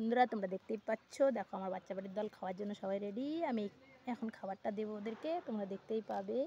বন্ধুরা তোমরা দেখতেই পাচ্ছ, দেখো আমার বাচ্চা বাড়ির দল খাওয়ার জন্য সবাই রেডি। আমি এখন খাবারটা দেবো ওদেরকে, তোমরা দেখতেই পাবে।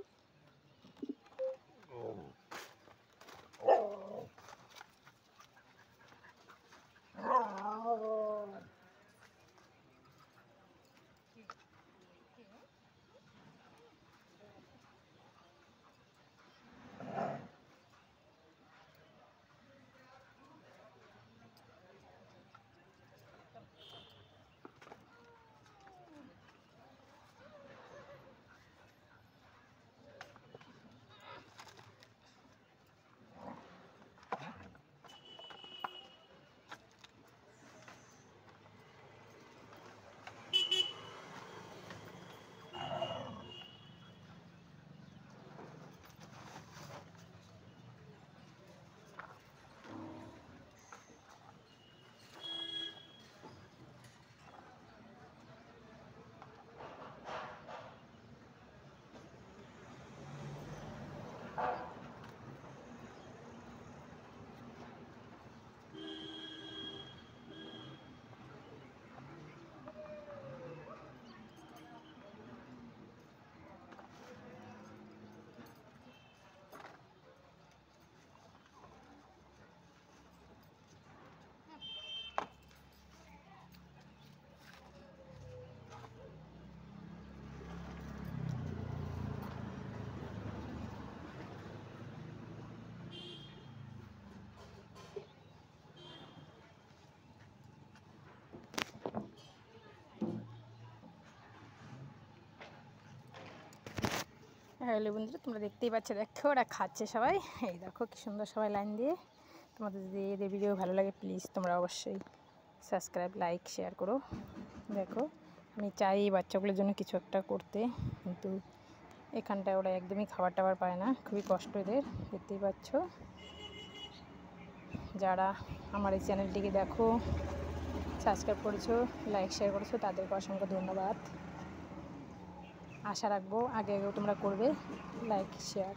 হ্যালো বন্ধুরা, তোমরা দেখতেই পাচ্ছ, দেখো ওরা খাচ্ছে সবাই। এই দেখো কি সুন্দর সবাই লাইন দিয়ে। তোমাদের যদি এদের ভিডিও ভালো লাগে প্লিজ তোমরা অবশ্যই সাবস্ক্রাইব, লাইক, শেয়ার করো। দেখো আমি চাই এই বাচ্চাগুলোর জন্য কিছু একটা করতে, কিন্তু এখানটায় ওরা একদমই খাবার টাবার পায় না, খুবই কষ্ট এদের। দেখতেই পাচ্ছ, যারা আমার এই চ্যানেলটিকে দেখো, সাবস্ক্রাইব করেছো, লাইক শেয়ার করেছো, তাদেরকে অসংখ্য ধন্যবাদ। আশা রাখবো আগেও তোমরা করবে লাইক, শেয়ার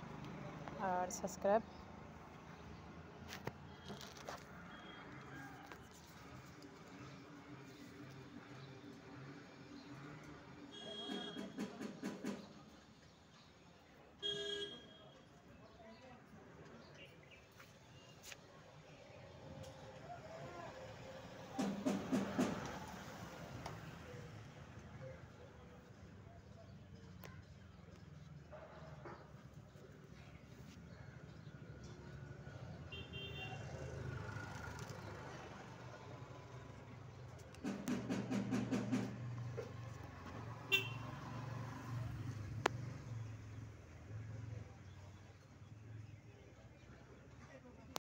আর সাবস্ক্রাইব।